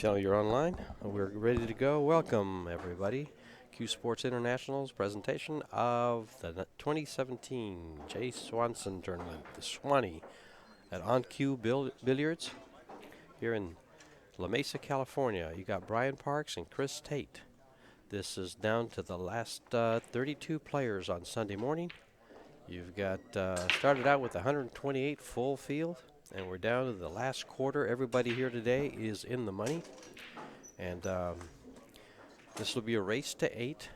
Channel, you're online. We're ready to go. Welcome, everybody. CueSports International's presentation of the 2017 J. Swanson tournament, the Swanee, at Cue Billiards here in La Mesa, California. You got Brian Parks and Chris Tate. This is down to the last 32 players on Sunday morning. You've got started out with 128 full field, and we're down to the last quarter. Everybody here today is in the money, and this will be a race to 8.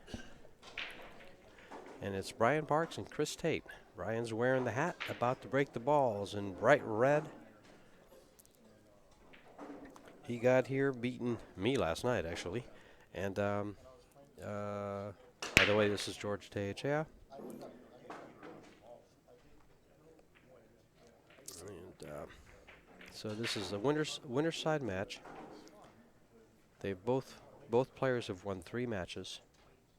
And it's Brian Parks and Chris Tate. Brian's wearing the hat, about to break the balls in bright red. He got here beating me last night, actually. And by the way, this is George Tate. So this is a winner's side match. They've both players have won 3 matches,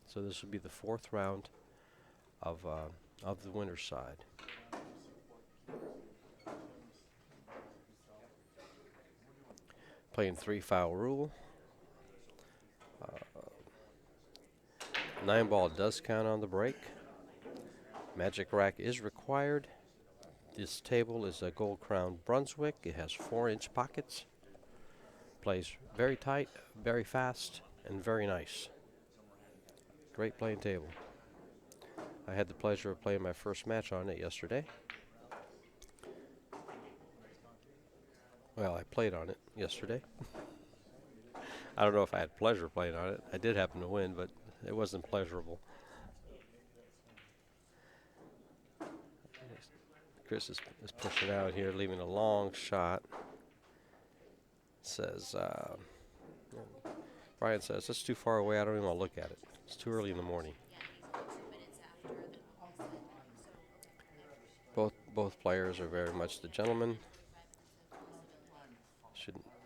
so this will be the 4th round of the winner's side. Playing 3-foul rule. 9-ball does count on the break. Magic rack is required. This table is a gold crown Brunswick. It has 4-inch pockets. Plays very tight, very fast, and very nice. Great playing table. I had the pleasure of playing my first match on it yesterday. Well, I played on it yesterday. I don't know if I had pleasure playing on it. I did happen to win, but it wasn't pleasurable. Chris is pushing out here, leaving a long shot. Says, Brian says, it's too far away, I don't even want to look at it. It's too early in the morning. Both players are very much the gentleman.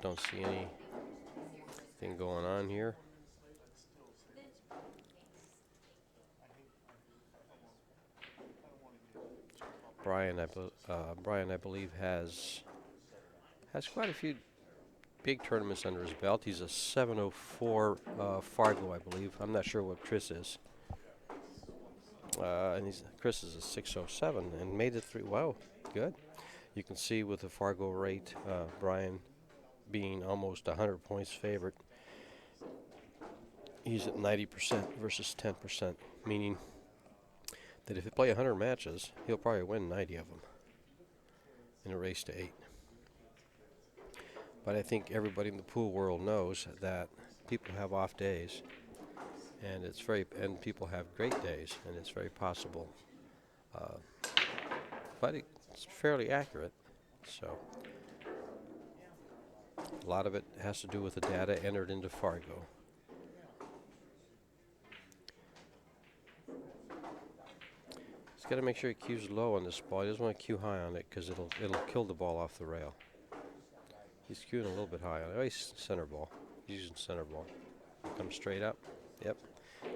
Don't see anything going on here. Brian, I believe, has quite a few big tournaments under his belt. He's a 704 Fargo, I believe. I'm not sure what Chris is. And Chris is a 607 and made it through. Wow, good. You can see with the Fargo rate, Brian being almost 100 points favorite. He's at 90% versus 10%, meaning that if he play 100 matches, he'll probably win 90 of them in a race to 8. But I think everybody in the pool world knows that people have off days, and people have great days, and it's very possible. But it's fairly accurate. So a lot of it has to do with the data entered into Fargo. He's got to make sure he cues low on this ball. He doesn't want to cue high on it because it'll kill the ball off the rail. He's cueing a little bit high on it. Oh, he's center ball. He's using center ball. Comes straight up. Yep.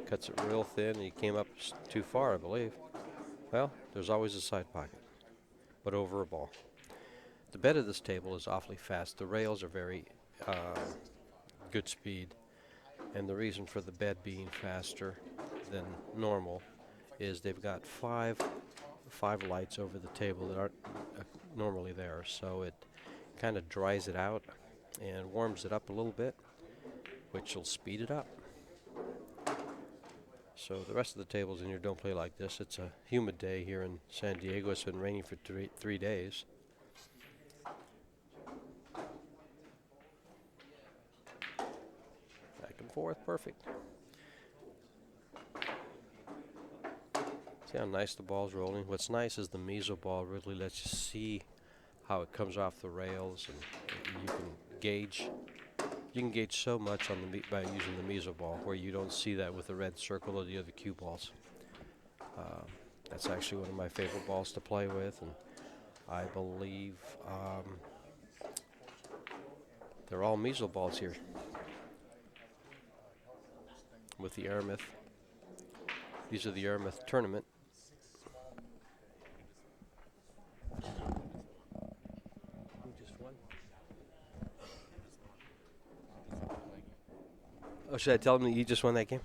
Cuts it real thin. He came up too far, I believe. Well, there's always a side pocket, but over a ball. The bed of this table is awfully fast. The rails are very good speed, and the reason for the bed being faster than normal is they've got five lights over the table that aren't normally there, so it kind of dries it out and warms it up a little bit, which will speed it up. So the rest of the tables in here don't play like this. It's a humid day here in San Diego. It's been raining for 3 days. Back and forth, perfect. See how nice the ball's rolling? What's nice is the Mesa ball really lets you see how it comes off the rails, and you can gauge. You can gauge so much on by using the Mesa ball, where you don't see that with the red circle or the other cue balls. That's actually one of my favorite balls to play with, and I believe they're all Mesa balls here with the Aramith. These are the Aramith tournament. Oh, should I tell him that you just won that game?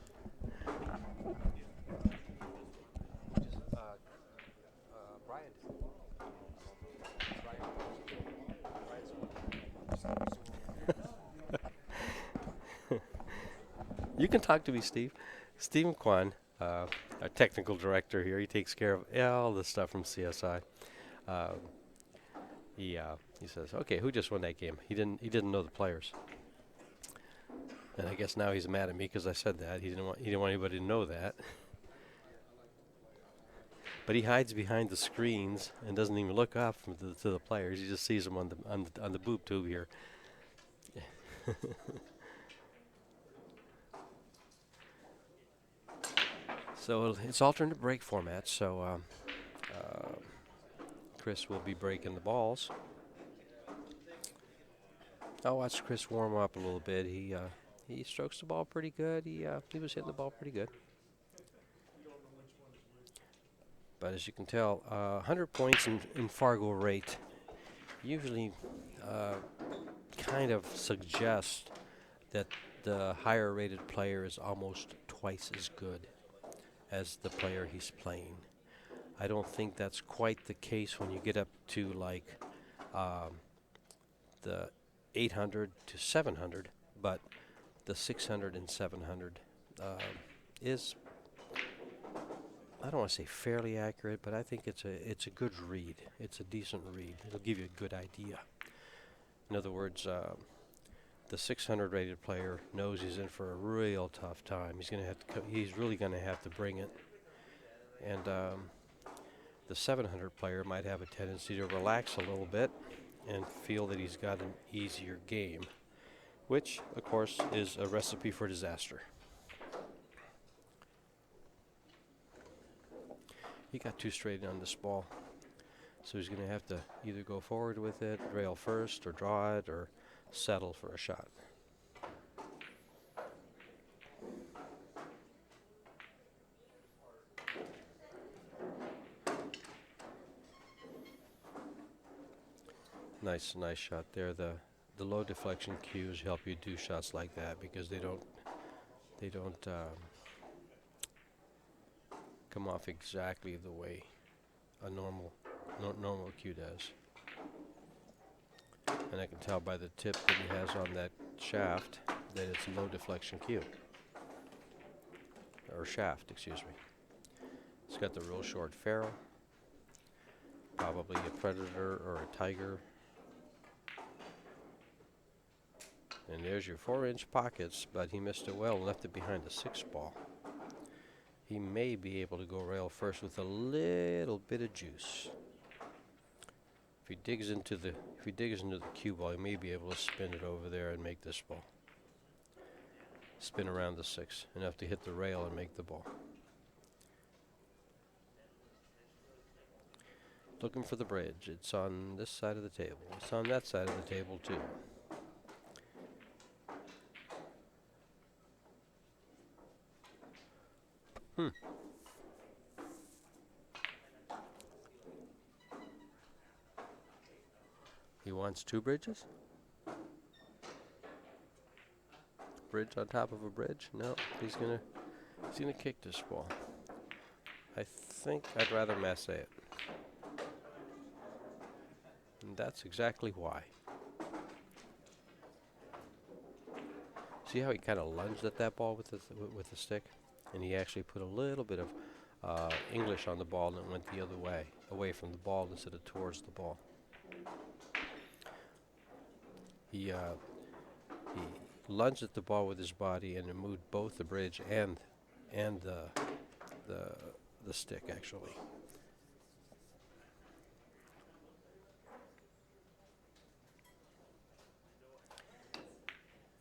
You can talk to me, Steve. Stephen Kwan, our technical director here, he takes care of all the stuff from CSI. Uh, he says, "Okay, who just won that game?" He didn't know the players, and I guess now he's mad at me because I said that. He didn't want anybody to know that. But he hides behind the screens and doesn't even look up to the players. He just sees them on the boob tube here. So it's alternate break format. So Chris will be breaking the balls. I'll watch Chris warm up a little bit. He strokes the ball pretty good. He was hitting the ball pretty good. But as you can tell, 100 points in Fargo rate usually kind of suggests that the higher rated player is almost twice as good as the player he's playing. I don't think that's quite the case when you get up to like the 800 to 700, but the 600 and 700 is, I don't want to say fairly accurate, but I think it's a good read. It's a decent read. It'll give you a good idea. In other words, the 600 rated player knows he's in for a real tough time. He's really going to have to bring it. And the 700 player might have a tendency to relax a little bit and feel that he's got an easier game, which, of course, is a recipe for disaster. He got too straight on this ball, so he's going to have to either go forward with it, rail first, or draw it, or settle for a shot. Nice shot there. The low deflection cues help you do shots like that because they don't come off exactly the way a normal cue does. And I can tell by the tip that he has on that shaft that it's a low deflection cue. Or shaft, excuse me. It's got the real short ferrule. Probably a predator or a tiger. And there's your 4-inch pockets, but he missed it well and left it behind the 6 ball. He may be able to go rail first with a little bit of juice. If he digs into the cue ball, he may be able to spin it over there and make this ball. Spin around the 6, enough to hit the rail and make the ball. Looking for the bridge. It's on this side of the table. It's on that side of the table too. He wants 2 bridges? Bridge on top of a bridge? No, he's gonna kick this ball. I think I'd rather Mesa it. And that's exactly why. See how he kind of lunged at that ball with the stick? And he actually put a little bit of English on the ball and it went the other way, away from the ball instead of towards the ball. He lunged at the ball with his body and it moved both the bridge and the stick actually.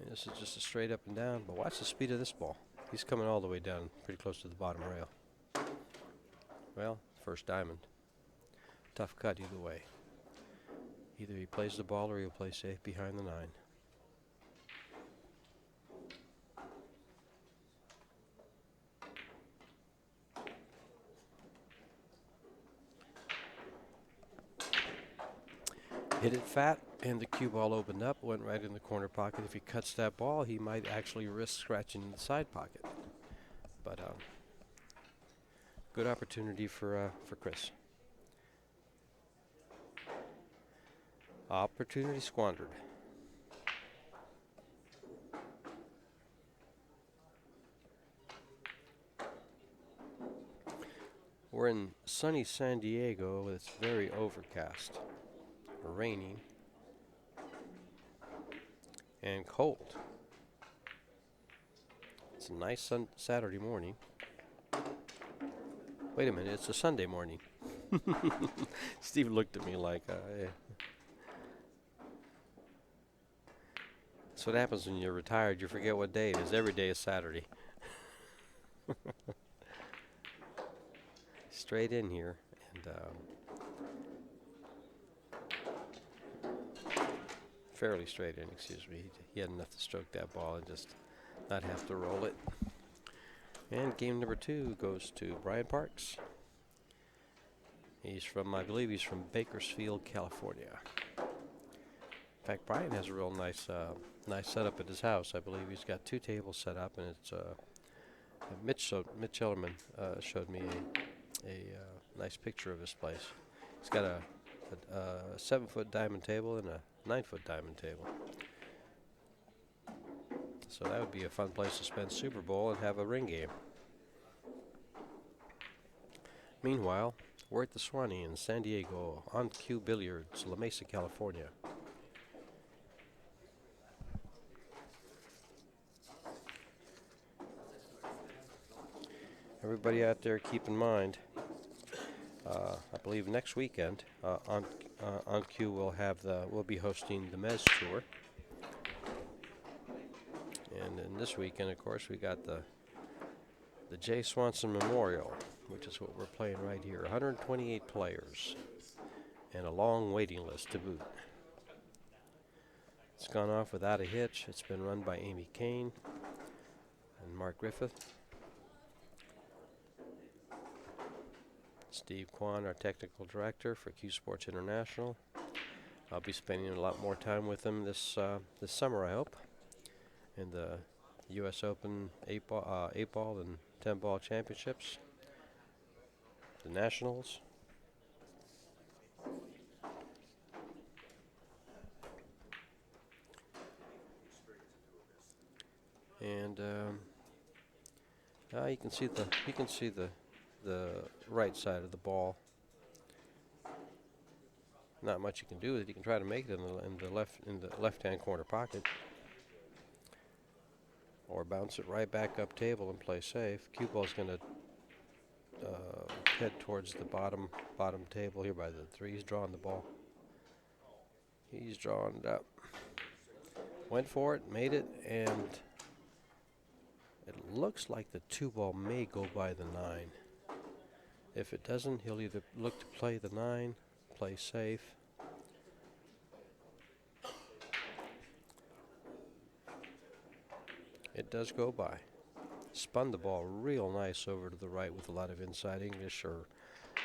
And this is just a straight up and down, but watch the speed of this ball. He's coming all the way down, pretty close to the bottom rail. Well, first diamond. Tough cut either way. Either he plays the ball or he'll play safe behind the 9. Hit it fat, And the cue ball opened up, went right in the corner pocket. If he cuts that ball, he might actually risk scratching the side pocket. But good opportunity for Chris. Opportunity squandered. We're in sunny San Diego. It's very overcast, raining, and cold. It's a nice Saturday morning. Wait a minute, it's a Sunday morning. Steve looked at me like, yeah. That's what happens when you're retired. You forget what day it is. Every day is Saturday. Straight in here, and fairly straight in, excuse me. He had enough to stroke that ball and just not have to roll it. And game number 2 goes to Brian Parks. He's from, I believe he's from Bakersfield, California. In fact, Brian has a real nice setup at his house. I believe he's got 2 tables set up, and it's Mitch Ellerman showed me a nice picture of his place. He's got a 7-foot diamond table and a 9-foot diamond table. So that would be a fun place to spend Super Bowl and have a ring game. Meanwhile, we're at the Swanee in San Diego on Cue Billiards, La Mesa, California. Everybody out there, keep in mind, I believe next weekend on Cue we'll be hosting the Mesa tour, and then this weekend, of course, we got the J. Swanson Memorial, which is what we're playing right here. 128 players and a long waiting list to boot. It's gone off without a hitch. It's been run by Amy Kane and Mark Griffith. Steve Kwan, our technical director for CueSports International. I'll be spending a lot more time with him this summer, I hope, in the U.S. Open 8-ball and 10-ball championships, the Nationals. And you can see the right side of the ball. Not much you can do with it. You can try to make it in the left-hand corner pocket, or bounce it right back up table and play safe. Cue ball's going to head towards the bottom table here by the 3. He's drawing the ball. He's drawing it up. Went for it, made it, and it looks like the 2 ball may go by the 9. If it doesn't, he'll either look to play the 9, play safe. It does go by. Spun the ball real nice over to the right with a lot of inside English, or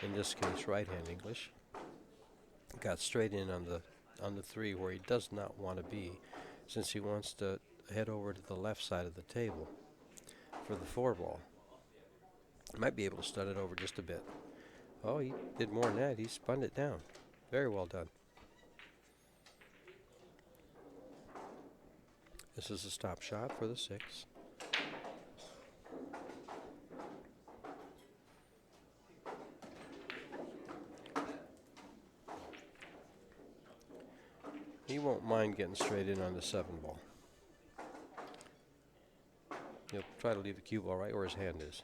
in this case, right-hand English. Got straight in on the 3 where he does not want to be, since he wants to head over to the left side of the table for the 4 ball. Might be able to stud it over just a bit. Oh, he did more than that. He spun it down. Very well done. This is a stop shot for the 6. He won't mind getting straight in on the 7 ball. He'll try to leave the cue ball right where his hand is.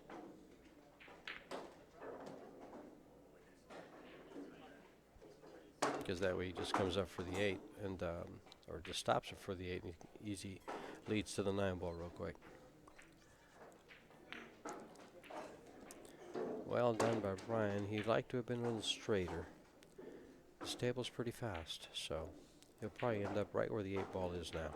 Because that way he just comes up for the 8 and or just stops it for the 8 and easy leads to the 9 ball real quick. Well done by Brian. He'd like to have been a little straighter. This table's pretty fast, so he'll probably end up right where the 8 ball is now.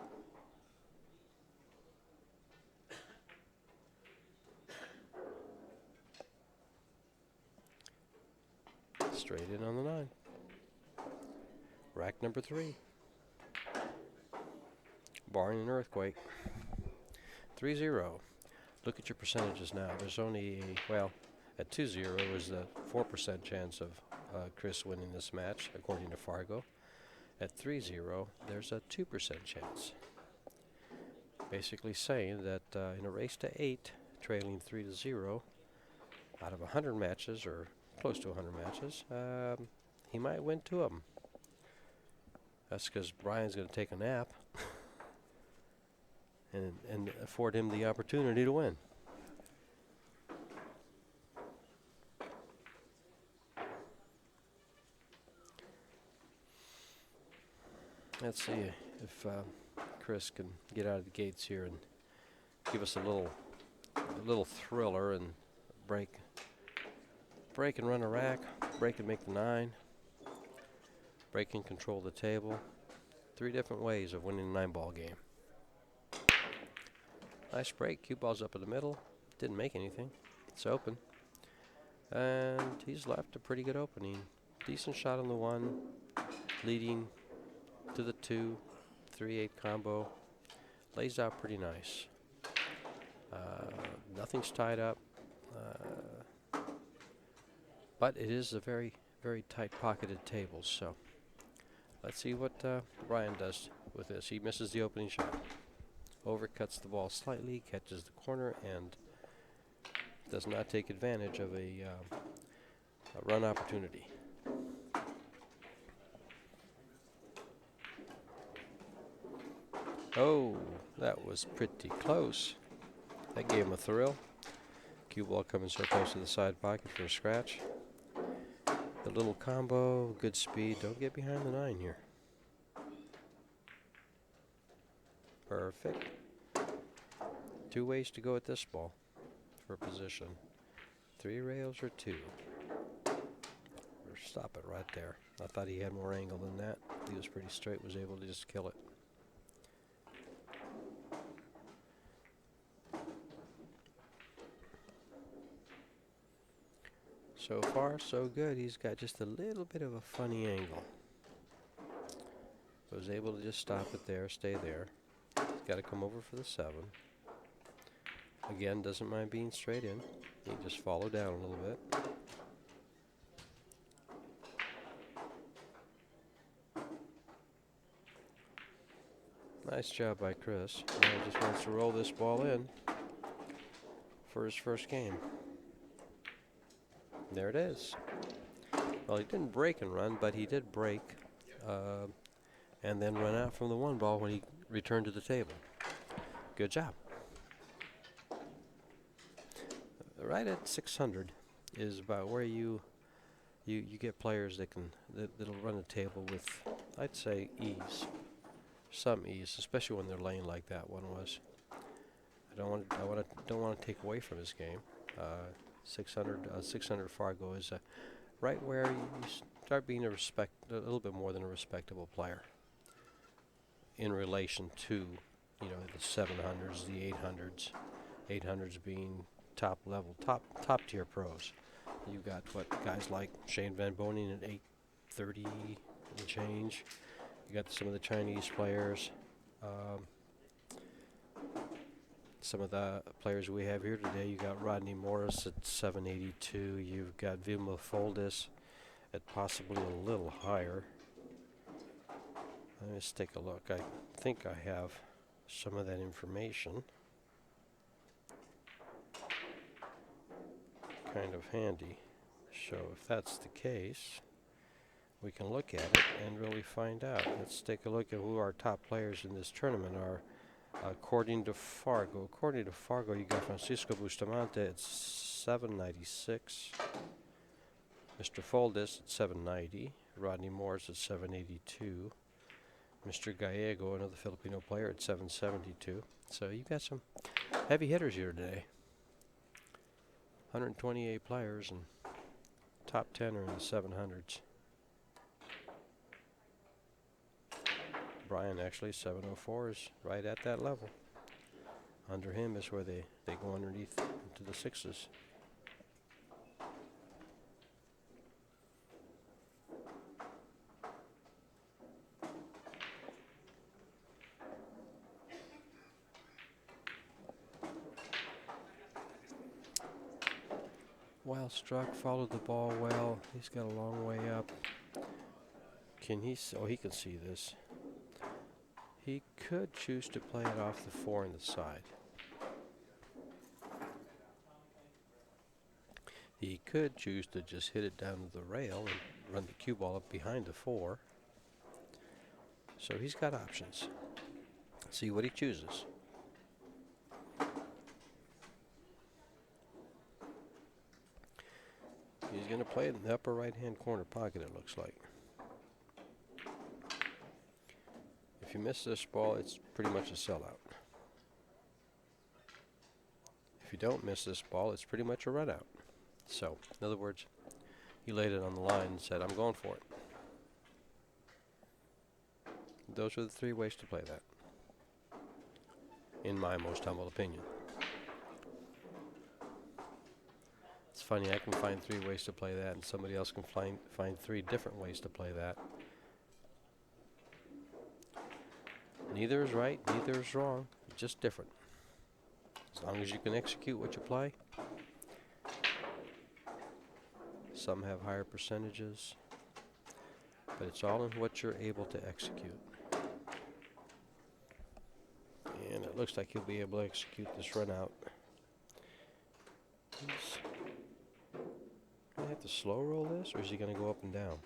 Straight in on the 9. Rack number 3. barring an earthquake. 3-0. Look at your percentages now. There's only well, at 2-0 there's a 4% chance of Chris winning this match, according to Fargo. At 3-0, there's a 2% chance. Basically saying that in a race to 8, trailing 3-0, out of 100 matches, or close to 100 matches, he might win 2 of them. That's because Brian's going to take a nap and afford him the opportunity to win. Let's see if Chris can get out of the gates here and give us a little thriller and break and run a rack, break and make the 9, break and control the table. 3 different ways of winning a 9-ball game. Nice break. Cue ball's up in the middle. Didn't make anything. It's open. And he's left a pretty good opening. Decent shot on the 1, leading to the 2, 3-8 combo. Lays out pretty nice. Nothing's tied up. But it is a very, very tight pocketed table. So let's see what Brian does with this. He misses the opening shot. Overcuts the ball slightly, catches the corner, and does not take advantage of a run opportunity. Oh, that was pretty close. That gave him a thrill. Cue ball coming so close to the side pocket for a scratch. The little combo, good speed. Don't get behind the 9 here. Perfect. 2 ways to go at this ball for position. 3 rails or 2. Or stop it right there. I thought he had more angle than that. He was pretty straight, was able to just kill it. So far, so good. He's got just a little bit of a funny angle. Was able to just stop it there, stay there. He's got to come over for the 7. Again, doesn't mind being straight in. He just follow down a little bit. Nice job by Chris. Now he just wants to roll this ball in for his first game. There it is. Well, he didn't break and run, but he did break and then run out from the 1 ball when he returned to the table. Good job. Right at 600 is about where you get players that'll run a table with, I'd say, ease, some ease, especially when they're laying like that one was. I don't want to take away from his game. 600 Fargo is right where you start being a little bit more than a respectable player in relation to, the 700s, the 800s. 800s being top level, top tier pros. You've got guys like Shane Van Boning at 830 and change. You got some of the Chinese players. Some of the players we have here today, you got Rodney Morris at 782. You've got Vilma Foldis at possibly a little higher. Let's take a look. I think I have some of that information kind of handy. So if that's the case, we can look at it and really find out. Let's take a look at who our top players in this tournament are. According to Fargo, you got Francisco Bustamante at 796, Mr. Foldis at 790, Rodney Morris at 782, Mr. Gallego, another Filipino player, at 772. So you got some heavy hitters here today. 128 players, and top 10 are in the 700s. Brian actually 704 is right at that level. Under him is where they go underneath into the 6s. Well struck, followed the ball well. He's got a long way up. Can he? Oh, he can see this. He could choose to play it off the 4 on the side. He could choose to just hit it down to the rail and run the cue ball up behind the 4. So he's got options. Let's see what he chooses. He's going to play it in the upper right-hand corner pocket, it looks like. If you miss this ball, it's pretty much a sellout. If you don't miss this ball, it's pretty much a run-out. So, in other words, he laid it on the line and said, I'm going for it. Those are the 3 ways to play that, in my most humble opinion. It's funny, I can find 3 ways to play that, and somebody else can find 3 different ways to play that. Neither is right, neither is wrong, just different. As long as you can execute what you play. Some have higher percentages, but it's all in what you're able to execute. And it looks like he'll be able to execute this run out. He's going to have to slow roll this, or is he going to go up and down?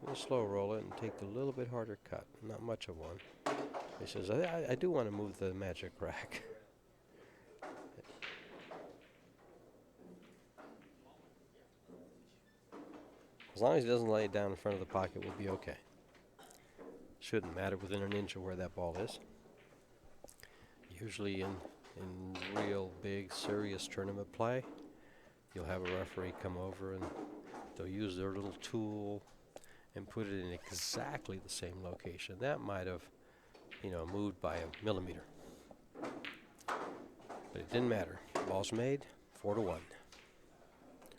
He'll slow roll it and take the little bit harder cut, not much of one. He says, I do want to move the magic rack. As long as he doesn't lay it down in front of the pocket, we'll be okay. Shouldn't matter within an inch of where that ball is. Usually in real big, serious tournament play, you'll have a referee come over and they'll use their little tool and put it in exactly the same location. That might have, moved by a millimeter. But it didn't matter. Ball's made, 4-1.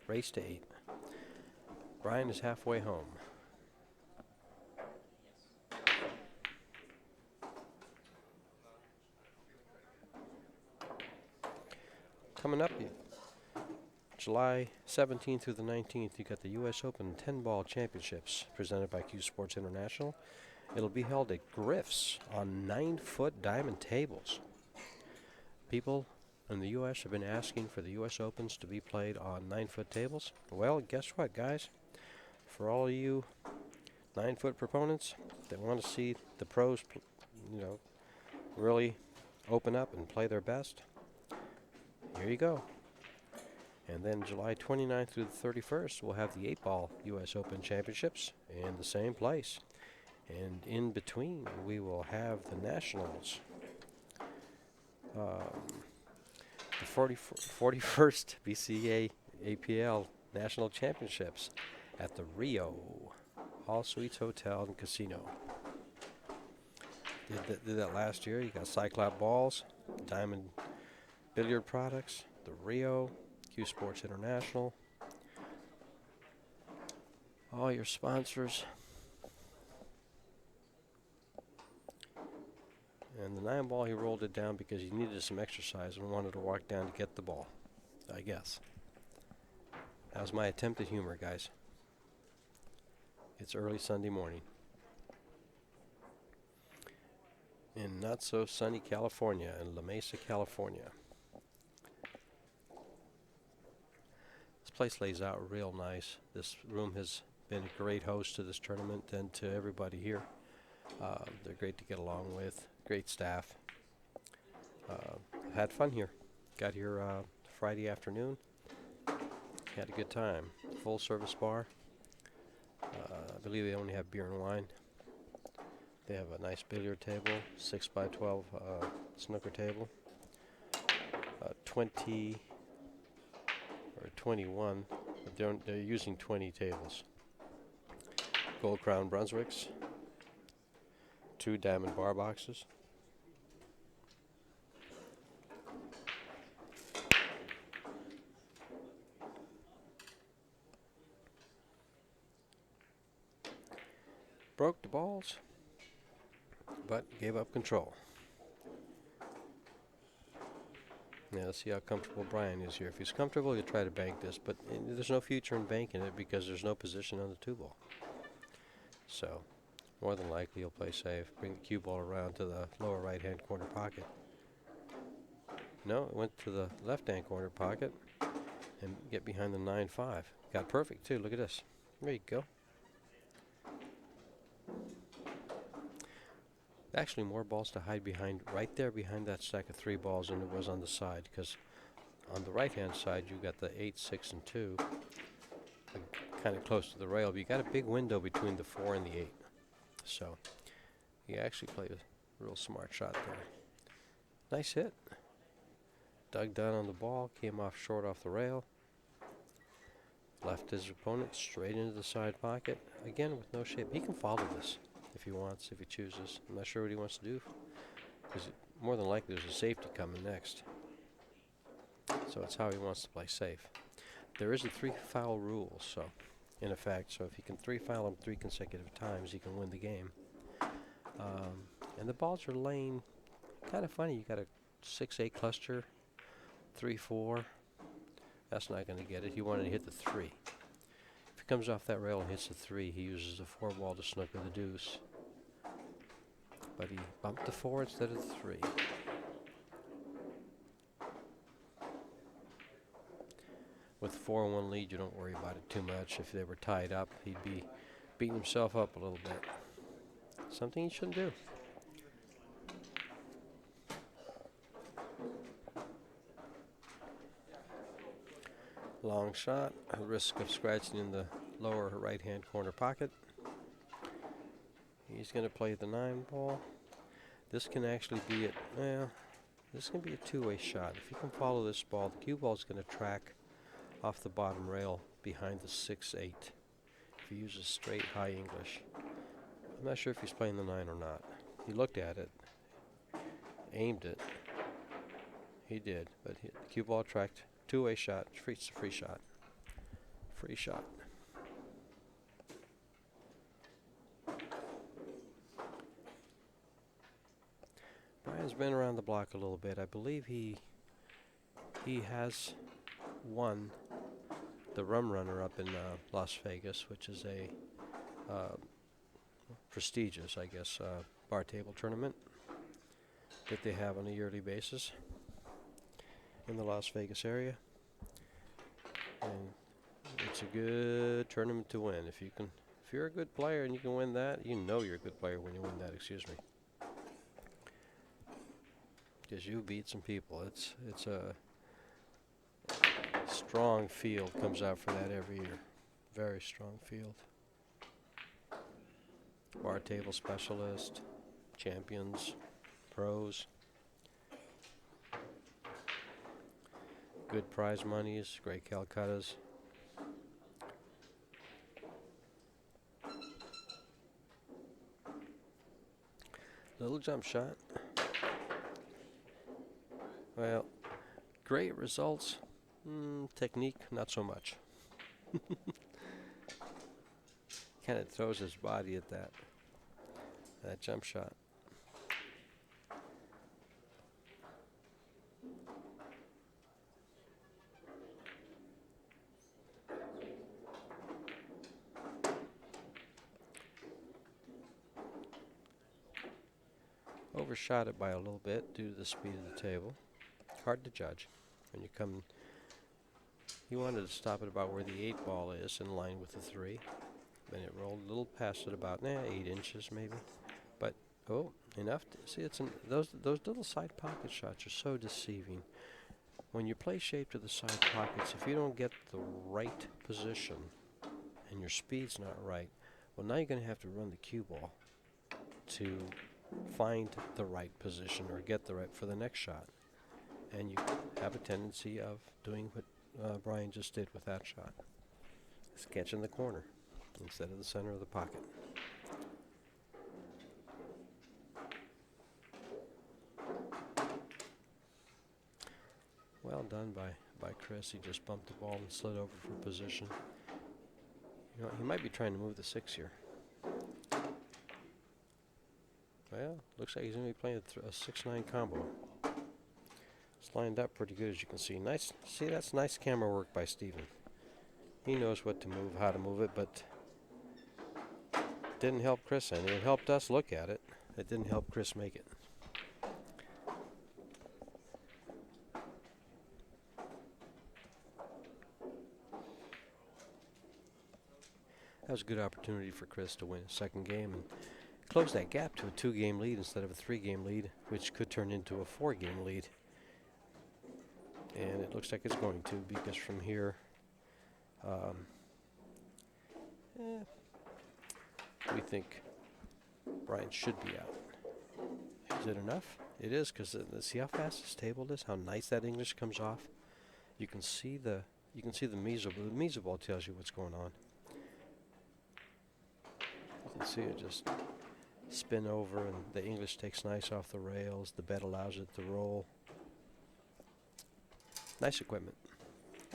Race to 8. Brian is halfway home. Coming up, July 17th through the 19th, you got the U.S. Open 10-ball championships presented by CueSports International. It'll be held at Griff's on 9-foot diamond tables. People in the U.S. have been asking for the U.S. Opens to be played on 9-foot tables. Well, guess what, guys? For all of you 9-foot proponents that want to see the pros, really open up and play their best, here you go. And then July 29th through the 31st, we'll have the 8-ball U.S. Open Championships in the same place. And in between, we will have the Nationals. The 41st BCA APL National Championships at the Rio All Suites Hotel and Casino. Did that last year. You got Cyclop balls, Diamond Billiard products, the Rio, CueSports International, all your sponsors. And the 9-ball, he rolled it down because he needed some exercise and wanted to walk down to get the ball, I guess. That was my attempt at humor, guys. It's early Sunday morning in not-so-sunny California, in La Mesa, California. This place lays out real nice. This room has been a great host to this tournament and to everybody here. They're great to get along with. Great staff. Had fun here. Got here Friday afternoon. Had a good time. Full service bar. I believe they only have beer and wine. They have a nice billiard table, 6x12 snooker table, 20 or 21, but they're using 20 tables. Gold Crown Brunswicks, 2 diamond bar boxes. Broke the balls, but gave up control. Now let's see how comfortable Brian is here. If he's comfortable, he'll try to bank this, but there's no future in banking it because there's no position on the 2-ball. So, more than likely he'll play safe, bring the cue ball around to the lower right-hand corner pocket. No, it went to the left-hand corner pocket and get behind the 9-5. Got perfect too, look at this. There you go. Actually more balls to hide behind, right there behind that stack of 3 balls than there was on the side, because on the right-hand side you got the 8, 6, and 2, kind of close to the rail, but you got a big window between the 4 and the 8. So, he actually played a real smart shot there. Nice hit. Dug down on the ball, came off short off the rail. Left his opponent straight into the side pocket. Again, with no shape. He can follow this if he wants, if he chooses. I'm not sure what he wants to do, because more than likely there's a safety coming next. So it's how he wants to play safe. There is a 3-foul rule, so in effect, so if he can 3-foul him 3 consecutive times, he can win the game. And the balls are laying kind of funny. You got a 6-8 cluster, 3-4. That's not going to get it. He wanted to hit the 3. If he comes off that rail and hits the 3, he uses the 4-ball to snooker the deuce. But he bumped the 4 instead of the 3. With 4-1 lead, you don't worry about it too much. If they were tied up, he'd be beating himself up a little bit. Something he shouldn't do. Long shot, a risk of scratching in the lower right-hand corner pocket. He's going to play the 9-ball. This can actually be it. Well, this can be a 2-way shot. If you can follow this ball, the cue ball is going to track off the bottom rail behind the 6-8. If he uses straight high English. I'm not sure if he's playing the 9 or not. He looked at it, aimed it. He did, but the cue ball tracked. 2-way shot, free shot. Free shot. Brian's been around the block a little bit. I believe he has won the Rum Runner up in Las Vegas, which is a prestigious, I guess, bar table tournament that they have on a yearly basis in the Las Vegas area. And it's a good tournament to win. If you're a good player and you can win that, you know you're a good player when you win that, excuse me. Because you beat some people. It's a strong field comes out for that every year. Very strong field. Bar table specialist, champions, pros. Good prize monies, great Calcuttas. Little jump shot. Well, great results. Technique, not so much. Kind of throws his body at that jump shot. Overshot it by a little bit due to the speed of the table. Hard to judge when you come. He wanted to stop it about where the 8-ball is, in line with the 3. Then it rolled a little past it, about 8 inches maybe. But enough to see. Those little side pocket shots are so deceiving. When you play shape to the side pockets, if you don't get the right position and your speed's not right, well, now you're going to have to run the cue ball to find the right position or get the right for the next shot. And you have a tendency of doing what Brian just did with that shot. It's catching the corner instead of the center of the pocket. Well done by Chris. He just bumped the ball and slid over for position. You know, he might be trying to move the 6 here. Well, looks like he's going to be playing a 6-9 combo. It's lined up pretty good, as you can see. Nice. See, that's nice camera work by Steven. He knows what to move, how to move it, but didn't help Chris any. It helped us look at it. It didn't help Chris make it. That was a good opportunity for Chris to win a second game and close that gap to a 2-game lead instead of a 3-game lead, which could turn into a 4-game lead. And it looks like it's going to, because from here, we think Brian should be out. Is it enough? It is, because see how fast this table is, how nice that English comes off. You can see the Mesa. The Mesa ball tells you what's going on. You can see it just spin over, and the English takes nice off the rails. The bed allows it to roll. Nice equipment.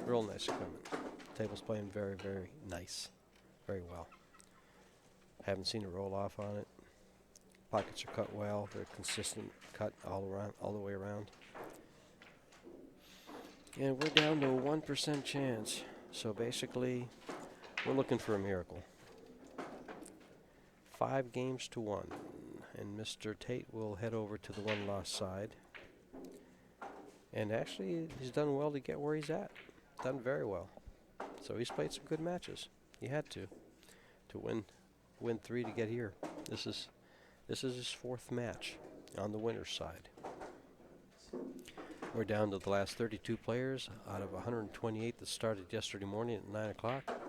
Real nice equipment. Table's playing very, very nice. Very well. Haven't seen a roll off on it. Pockets are cut well. They're consistent cut all the way around. And we're down to a 1% chance. So basically, we're looking for a miracle. 5 games to 1. And Mr. Tate will head over to the 1-loss side. And actually, he's done well to get where he's at. Done very well. So he's played some good matches. He had to win 3 to get here. This is his 4th match on the winner's side. We're down to the last 32 players out of 128 that started yesterday morning at 9 o'clock.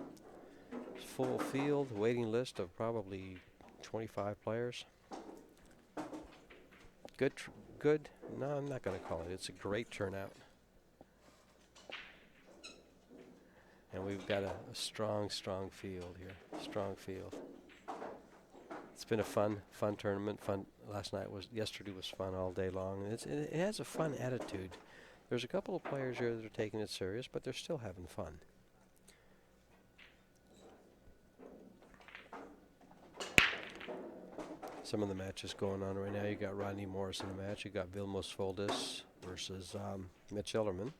Full field, waiting list of probably 25 players. Good. No, I'm not going to call it. It's a great turnout. And we've got a strong field here. Strong field. It's been a fun tournament. Yesterday was fun all day long. And it has a fun attitude. There's a couple of players here that are taking it serious, but they're still having fun. Some of the matches going on right now. You got Rodney Morris in the match. You got Vilmos Foldis versus Mitch Ellerman.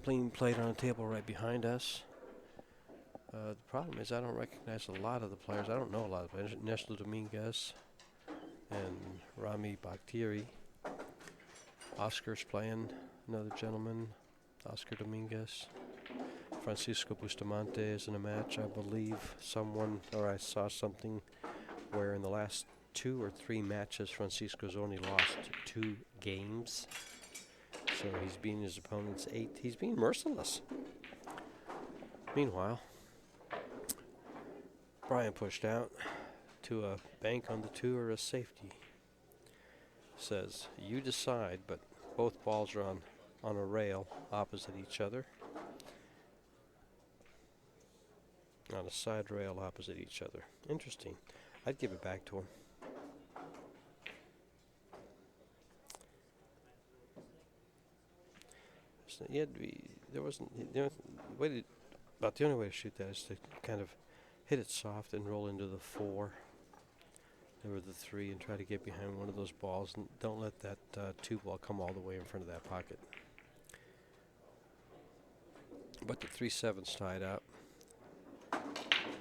Being played on a table right behind us. The problem is I don't recognize a lot of the players. I don't know a lot of players. Nestor Dominguez and Rami Bakhtiri. Oscar's playing another gentleman, Oscar Dominguez. Francisco Bustamante is in a match, I believe. I saw something where in the last 2 or 3 matches, Francisco's only lost 2 games. So he's beating his opponent's 8. He's being merciless. Meanwhile, Brian pushed out to a bank on the 2 or a safety. Says, you decide, but both balls are on a rail opposite each other. On a side rail opposite each other. Interesting. I'd give it back to him. So about the only way to shoot that is to kind of hit it soft and roll into the 4. Or the 3 and try to get behind one of those balls, and don't let that 2 ball come all the way in front of that pocket. But the 3-7's tied up.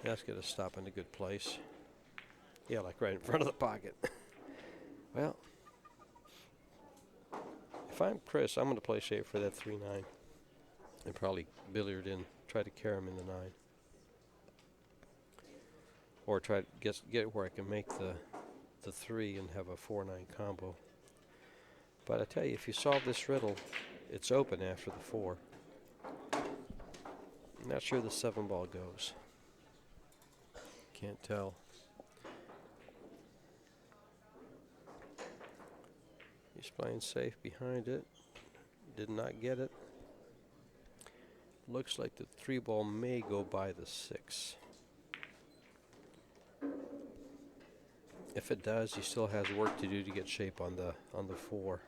That's going to stop in a good place. Yeah, like right in front of the pocket. Well, if I'm Chris, I'm going to play safe for that 3-9 and probably billiard in, try to carry him in the 9. Or try to get where I can make the 3 and have a 4-9 combo. But I tell you, if you solve this riddle, it's open after the 4. I'm not sure the 7 ball goes. Can't tell. He's playing safe behind it. Did not get it. Looks like the 3 ball may go by the 6. If it does, he still has work to do to get shape on the 4.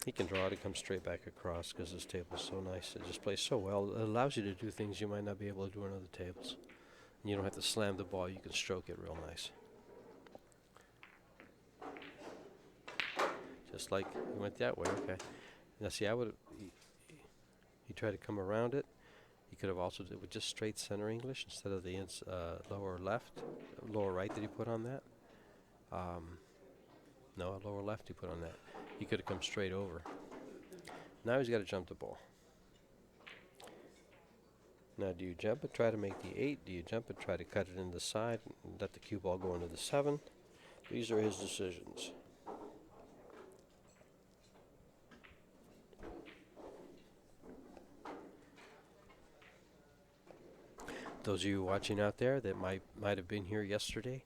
He can draw it and come straight back across because this table is so nice. It just plays so well. It allows you to do things you might not be able to do on other tables. And you don't have to slam the ball. You can stroke it real nice. just like he went that way. Okay. Now see, he tried to come around it. He could have also did with just straight center English instead of the lower left, lower right that he put on that. No, lower left he put on that. He could have come straight over. Now he's got to jump the ball. Now do you jump and try to make the 8? Do you jump and try to cut it in the side and let the cue ball go into the 7? These are his decisions. Those of you watching out there that might have been here yesterday,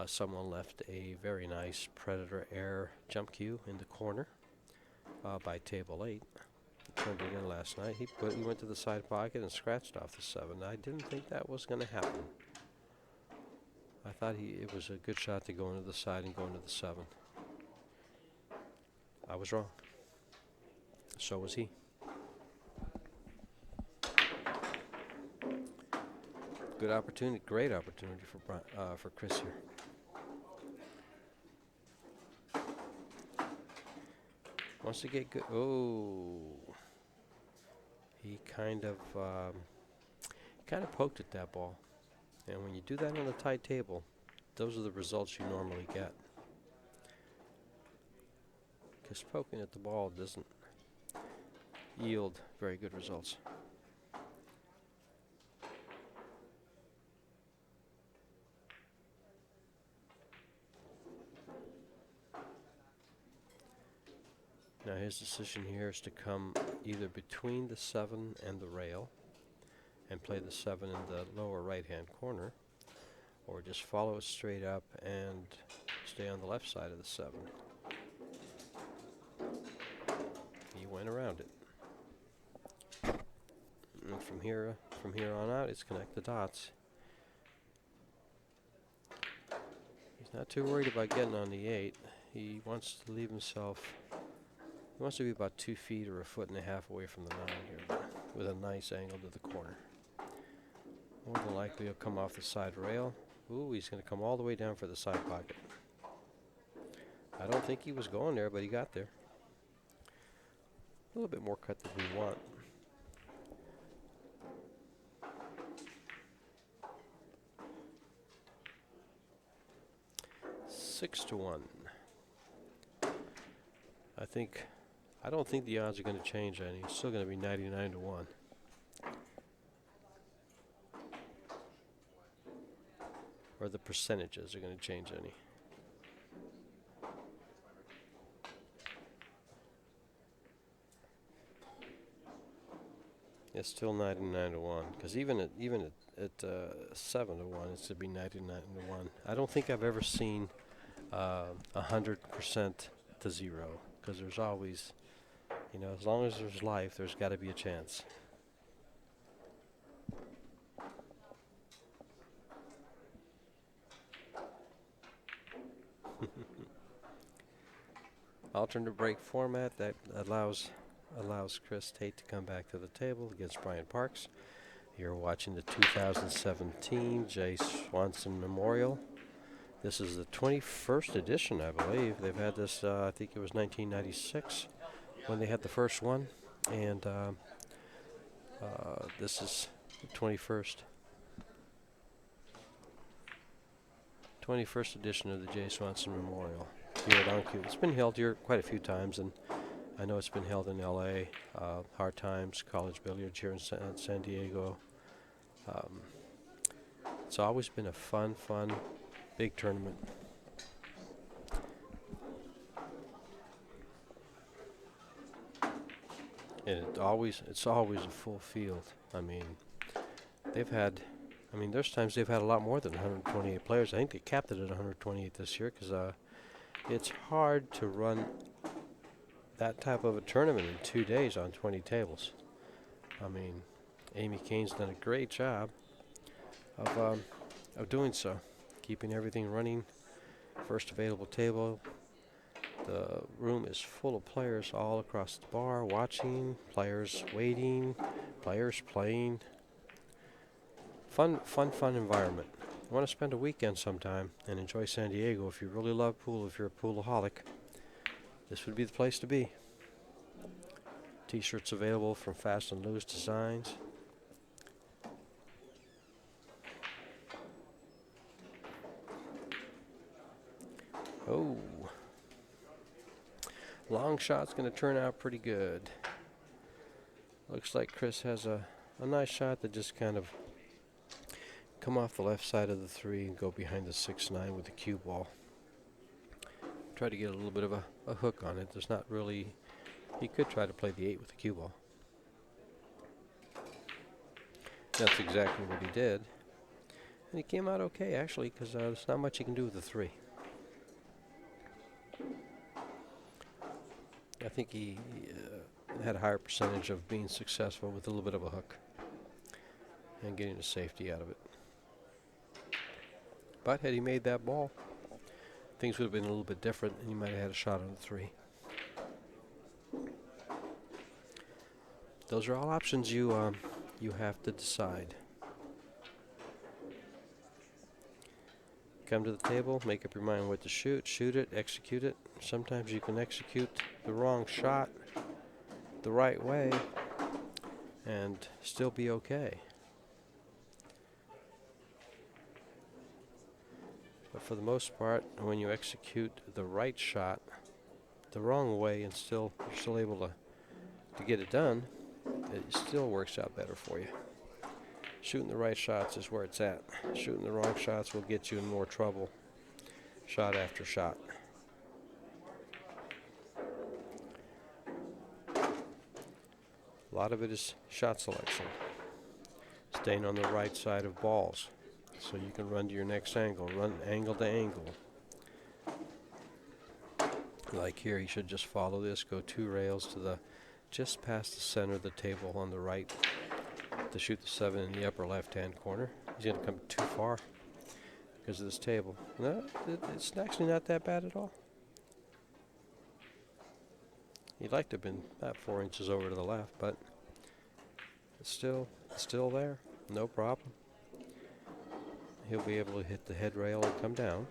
someone left a very nice Predator Air jump cue in the corner by table 8. He turned it in last night. He went to the side pocket and scratched off the 7. I didn't think that was going to happen. I thought it was a good shot to go into the side and go into the 7. I was wrong. So was he. Good opportunity, great opportunity for Chris here. Wants to get good. Oh, he kind of poked at that ball, and when you do that on a tight table, those are the results you normally get. Because poking at the ball doesn't yield very good results. Now his decision here is to come either between the 7 and the rail and play the 7 in the lower right hand corner, or just follow it straight up and stay on the left side of the 7. He went around it. And from here on out, it's connect the dots. He's not too worried about getting on the 8. He wants to leave himself. He wants to be about 2 feet or 1.5 feet away from the 9 here, with a nice angle to the corner. More than likely he'll come off the side rail. Ooh, he's going to come all the way down for the side pocket. I don't think he was going there, but he got there. A little bit more cut than we want. Six to 1. I don't think the odds are going to change any. It's still going to be 99 to 1. Or the percentages are going to change any. It's still 99 to 1, because even at 7 to 1, it's to be 99 to 1. I don't think I've ever seen 100% to 0, because there's always, as long as there's life, there's got to be a chance. Alternate break format that allows Chris Tate to come back to the table against Brian Parks. You're watching the 2017 J. Swanson Memorial. This is the 21st edition, I believe. They've had this, I think it was 1996 when they had the first one, and this is the 21st edition of the J. Swanson Memorial here at Cue. It's been held here quite a few times, and I know it's been held in L.A., Hard Times, College Billiards here in San Diego. It's always been a fun, big tournament. And it's always a full field. There's times they've had a lot more than 128 players. I think they capped it at 128 this year, because it's hard to run that type of a tournament in 2 days on 20 tables. Amy Kane's done a great job of doing so, keeping everything running. First available table. The room is full of players all across the bar, watching, players waiting, players playing. Fun environment. You want to spend a weekend sometime and enjoy San Diego if you really love pool, if you're a poolaholic. this would be the place to be. T-shirts available from Fast and Loose Designs. Oh, long shot's going to turn out pretty good. Looks like Chris has a nice shot that just kind of come off the left side of the 3 and go behind the 6-9 with the cue ball. Try to get a little bit of a hook on it. There's not really, he could try to play the 8 with the cue ball. That's exactly what he did. And he came out okay, actually, because there's not much he can do with the 3. I think he had a higher percentage of being successful with a little bit of a hook and getting a safety out of it. But had he made that ball, things would have been a little bit different, and he might have had a shot on the 3. Those are all options you have to decide. Come to the table, make up your mind what to shoot, shoot it, execute it. Sometimes you can execute the wrong shot the right way and still be okay. But for the most part, when you execute the right shot the wrong way and you're still able to get it done, it still works out better for you. Shooting the right shots is where it's at. Shooting the wrong shots will get you in more trouble, shot after shot. A lot of it is shot selection. Staying on the right side of balls so you can run to your next angle, run angle to angle. Like here, he should just follow this, go 2 rails to just past the center of the table on the right to shoot the 7 in the upper left-hand corner. He's going to come too far because of this table. No, it's actually not that bad at all. He'd like to have been about 4 inches over to the left, but it's still there. No problem. He'll be able to hit the head rail and come down.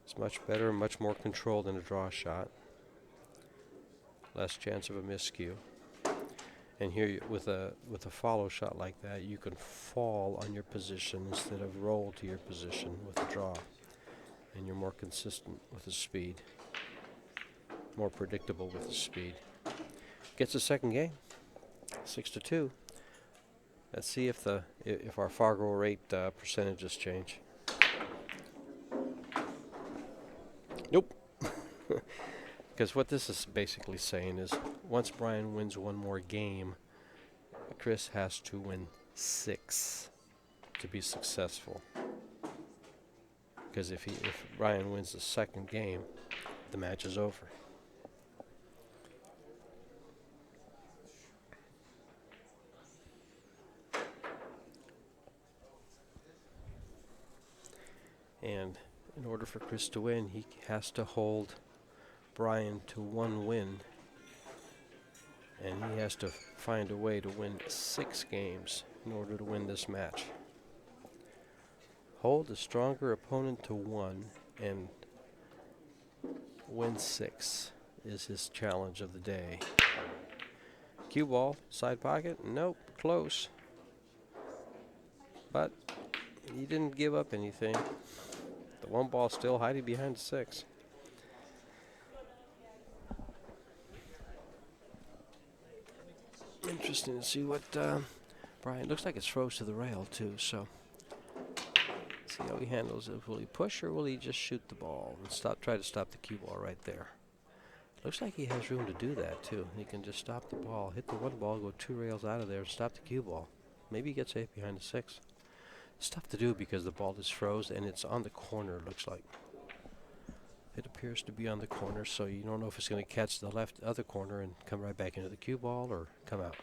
It's much better and much more controlled than a draw shot. Less chance of a miscue. And here, with a follow shot like that, you can fall on your position instead of roll to your position with a draw. And you're more consistent with the speed. More predictable with the speed. Gets a second game. 6-2. Let's see if our Fargo rate percentages change. Nope. Because what this is basically saying is, once Brian wins one more game, Chris has to win 6 to be successful. Because if Brian wins the second game, the match is over. And in order for Chris to win, he has to hold Brian to 1 win, and he has to find a way to win 6 games in order to win this match. Hold a stronger opponent to 1 and win 6 is his challenge of the day. Cue ball, side pocket, nope, close. But he didn't give up anything. The 1 ball still hiding behind the 6. Interesting to see what Brian looks like. It's froze to the rail too, so see how he handles it. Will he push or will he just shoot the ball and try to stop the cue ball right there? Looks like he has room to do that too. He can just stop the ball, hit the 1 ball, go 2 rails out of there and stop the cue ball. Maybe he gets safe behind the 6. It's tough to do because the ball is froze and it's on the corner, it looks like. It appears to be on the corner, so you don't know if it's going to catch the other corner and come right back into the cue ball or come out.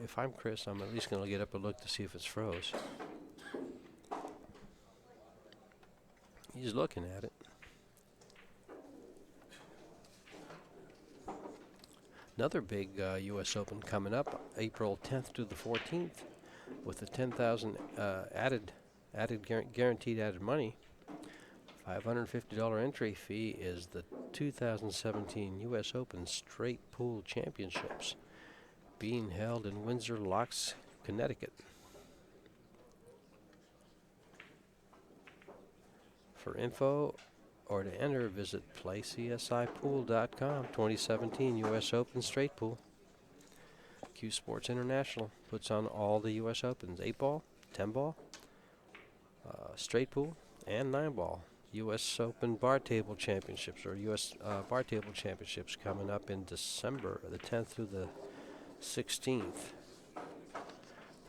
If I'm Chris, I'm at least going to get up and look to see if it's froze. He's looking at it. Another big U.S. Open coming up, April 10th to the 14th, with the $10,000 guaranteed added money, $550 entry fee is the 2017 U.S. Open Straight Pool Championships being held in Windsor Locks, Connecticut. For info or to enter, visit playcsipool.com. 2017 U.S. Open Straight Pool. CueSports International puts on all the U.S. Opens, 8-ball, 10-ball, straight pool, and 9-ball. U.S. Open Bar Table Championships, or U.S. Bar Table Championships, coming up in December, the 10th through the 16th.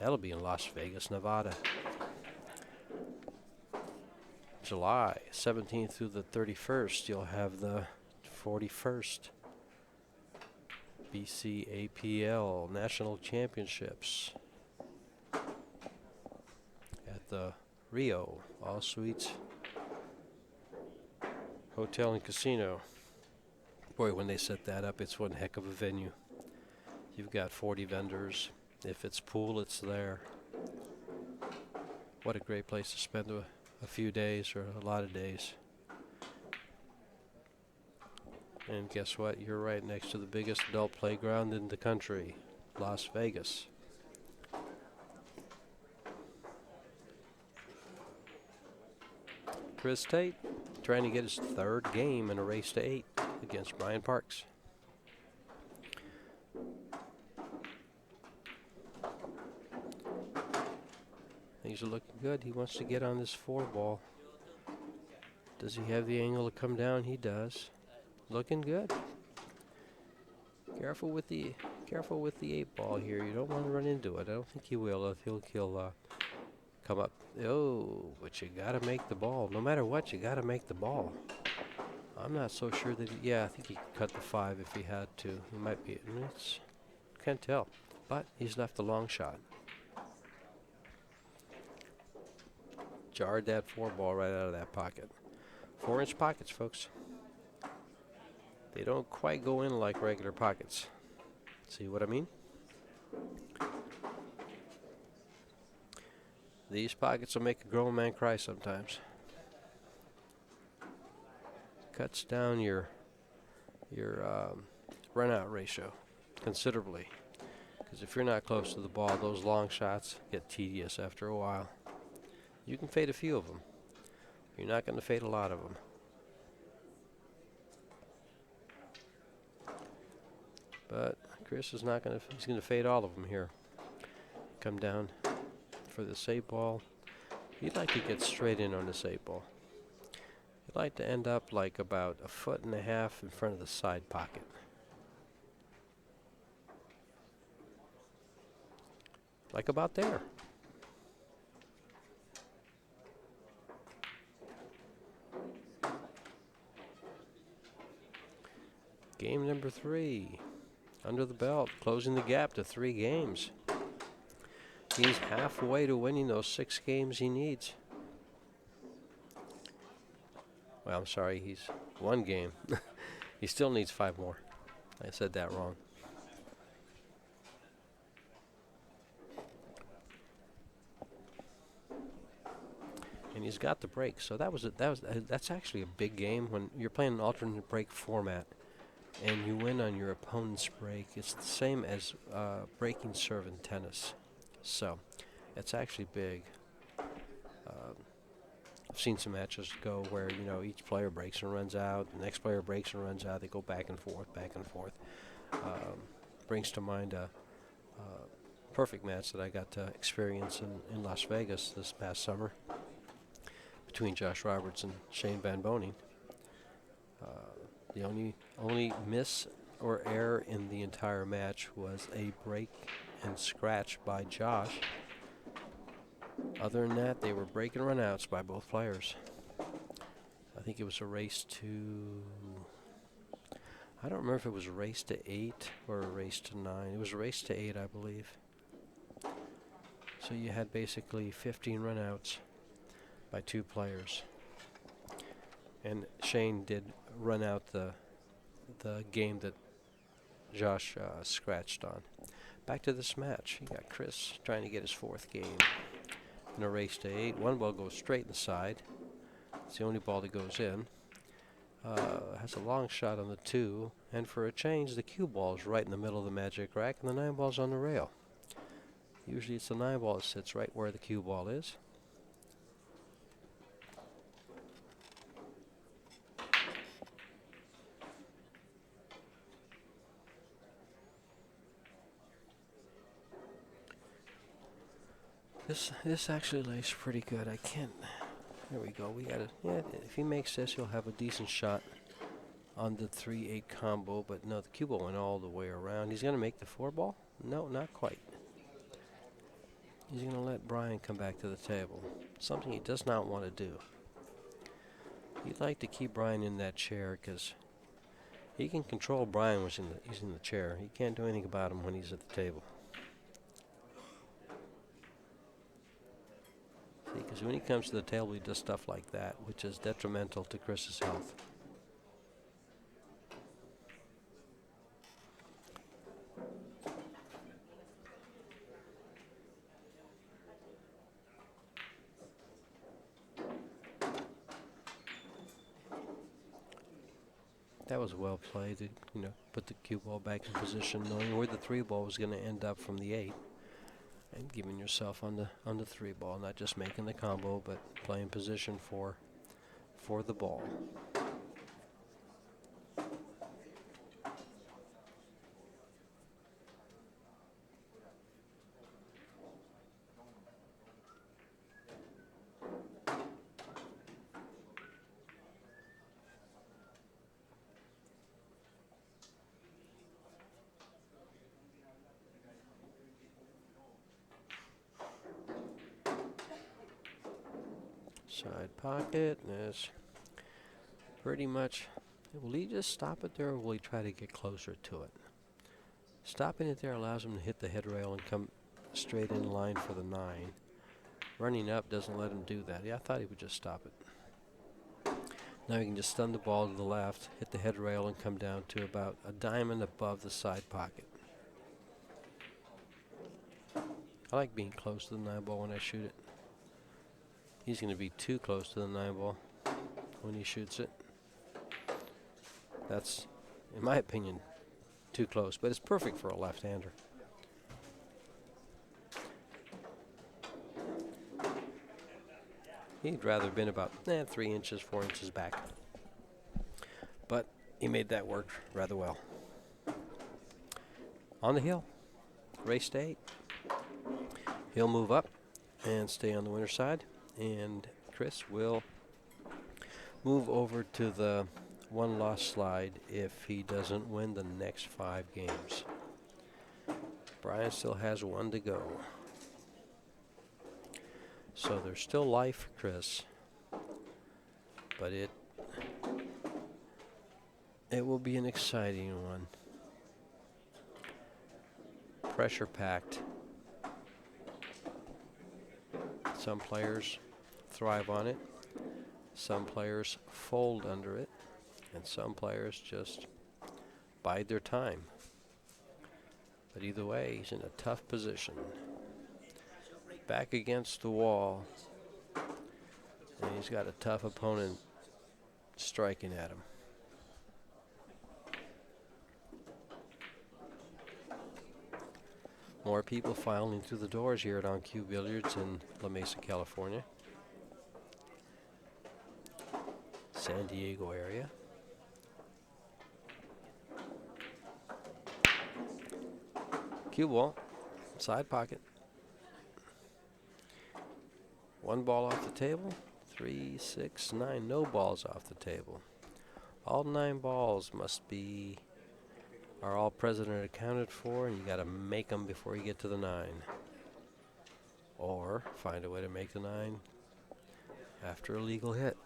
That'll be in Las Vegas, Nevada. July 17th through the 31st, you'll have the 41st BCAPL National Championships at the Rio All Suites Hotel and Casino. Boy, when they set that up, it's one heck of a venue. You've got 40 vendors. If it's pool, it's there. What a great place to spend a few days or a lot of days. And guess what? You're right next to the biggest adult playground in the country, Las Vegas. Chris Tate trying to get his third game in a race to 8 against Brian Parks. Things are looking good. He wants to get on this 4-ball. Does he have the angle to come down? He does. Looking good. Careful with the 8-ball here. You don't want to run into it. I don't think he will. He'll come up. Oh, but you got to make the ball. No matter what, you got to make the ball. I'm not so sure that. Yeah, I think he could cut the 5 if he had to. He might be. Can't tell. But he's left the long shot. Jarred that 4-ball right out of that pocket. 4-inch pockets, folks. They don't quite go in like regular pockets. See what I mean? These pockets will make a grown man cry sometimes. Cuts down your run-out ratio considerably. Because if you're not close to the ball, those long shots get tedious after a while. You can fade a few of them. You're not going to fade a lot of them. But Chris is not going to. He's going to fade all of them here. Come down for the 8-ball. You'd like to get straight in on this 8-ball. You'd like to end up like about 1.5 foot in front of the side pocket. Like about there. Game number 3. Under the belt, closing the gap to 3 games. He's halfway to winning those 6 games he needs. Well, I'm sorry, he's 1 game. He still needs 5 more. I said that wrong. And he's got the break, so that's actually a big game when you're playing an alternate break format. And you win on your opponent's break. It's the same as breaking serve in tennis. So it's actually big. I've seen some matches go where, each player breaks and runs out. The next player breaks and runs out. They go back and forth, back and forth. Brings to mind a perfect match that I got to experience in Las Vegas this past summer between Josh Roberts and Shane Van Boening. The only miss or error in the entire match was a break and scratch by Josh. Other than that, they were break and runouts by both players. I think it was a race to. I don't remember if it was a race to 8 or a race to 9. It was a race to 8, I believe. So you had basically 15 runouts by 2 players. And Shane did run out the game that Josh scratched on. Back to this match. You got Chris trying to get his 4th game in a race to 8. 1 ball goes straight inside. It's the only ball that goes in. Has a long shot on the 2, and for a change, the cue ball is right in the middle of the magic rack, and the 9 ball's on the rail. Usually it's the 9 ball that sits right where the cue ball is. This actually lays pretty good. I can't. There we go. We got it. Yeah, if he makes this, he'll have a decent shot on the 3-8 combo. But no, the cue ball went all the way around. He's going to make the 4 ball? No, not quite. He's going to let Brian come back to the table. Something he does not want to do. He'd like to keep Brian in that chair because he can control Brian when he's in the chair. He can't do anything about him when he's at the table. See, because when he comes to the table, he does stuff like that, which is detrimental to Chris's health. That was well played. To, put the cue ball back in position, knowing where the 3 ball was going to end up from the 8, and giving yourself on the 3 ball, not just making the combo, but playing position for the ball. Side pocket is pretty much. Will he just stop it there, or will he try to get closer to it? Stopping it there allows him to hit the head rail and come straight in line for the 9. Running up doesn't let him do that. Yeah, I thought he would just stop it. Now he can just stun the ball to the left, hit the head rail, and come down to about a diamond above the side pocket. I like being close to the 9 ball when I shoot it. He's going to be too close to the 9 ball when he shoots it. That's, in my opinion, too close, but it's perfect for a left-hander. He'd rather have been about 3 inches, 4 inches back. But he made that work rather well. On the hill, race to 8. He'll move up and stay on the winner's side. And Chris will move over to the 1-loss slide if he doesn't win the next 5 games. Brian still has 1 to go. So there's still life for Chris. But it will be an exciting one. Pressure packed. Some players thrive on it. Some players fold under it. And some players just bide their time. But either way, he's in a tough position. Back against the wall. And he's got a tough opponent striking at him. More people filing through the doors here at Cue Billiards in La Mesa, California. San Diego area. Cue ball, side pocket. 1 ball off the table, 3, 6, 9, no balls off the table. All 9 balls are all present and accounted for, and you got to make them before you get to the 9. Or find a way to make the 9 after a legal hit.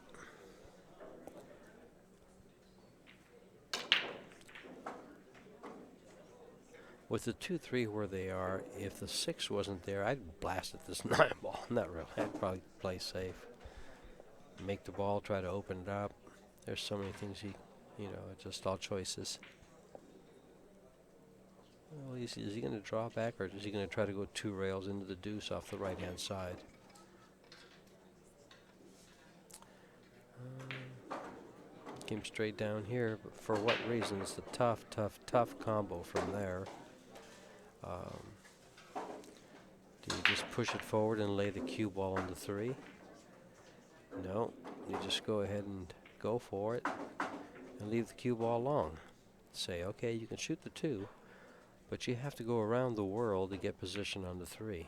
With the 2-3 where they are, if the 6 wasn't there, I'd blast at this 9 ball. Not really. I'd probably play safe. Make the ball, try to open it up. There's so many things it's just all choices. Well, is he going to draw back, or is he going to try to go 2 rails into the deuce off the right-hand side? Came straight down here, but for what reason? It's a tough, tough, tough combo from there. Do you just push it forward and lay the cue ball on the 3? No, you just go ahead and go for it and leave the cue ball long. Say, okay, you can shoot the 2, but you have to go around the world to get position on the 3.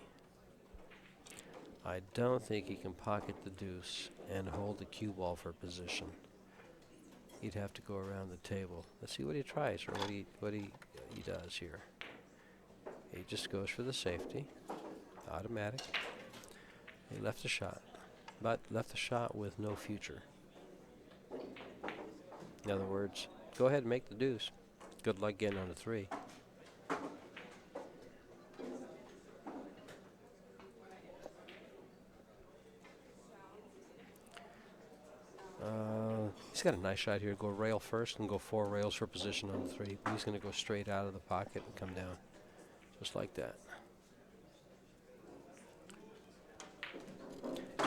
I don't think he can pocket the deuce and hold the cue ball for position. He'd have to go around the table. Let's see what he tries or what he does here. He just goes for the safety. Automatic. He left the shot, but left the shot with no future. In other words, go ahead and make the deuce. Good luck getting on the 3. He's got a nice shot here. Go rail first and go 4 rails for position on the 3. But he's going to go straight out of the pocket and come down. Just like that.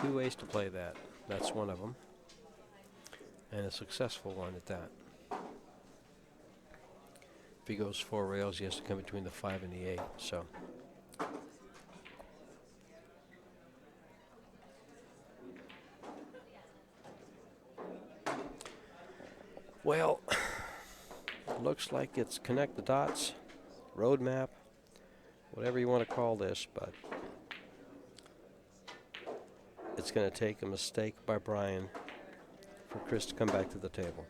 2 ways to play that. That's one of them. And a successful one at that. If he goes 4 rails, he has to come between the 5 and the 8. So. Well, looks like it's connect the dots, roadmap, whatever you want to call this, but it's going to take a mistake by Brian for Chris to come back to the table.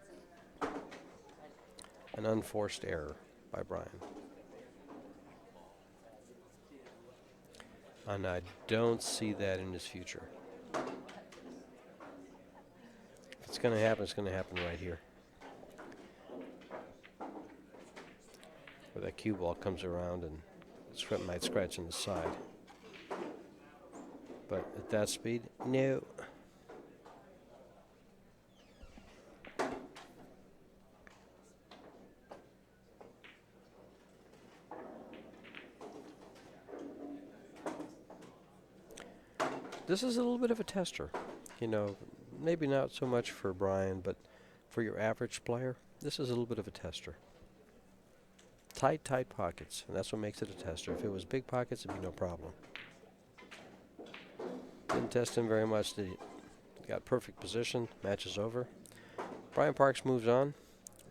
An unforced error by Brian. And I don't see that in his future. If it's going to happen, it's going to happen right here. Where that cue ball comes around and might scratch in the side. But at that speed, no. This is a little bit of a tester. You know, maybe not so much for Brian, but for your average player, this is a little bit of a tester. Tight pockets, and that's what makes it a tester. If it was big pockets, it'd be no problem. Didn't test him very much. He got perfect position. Match is over. Brian Parks moves on.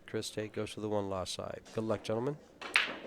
Chris Tate goes to the 1-loss side. Good luck, gentlemen.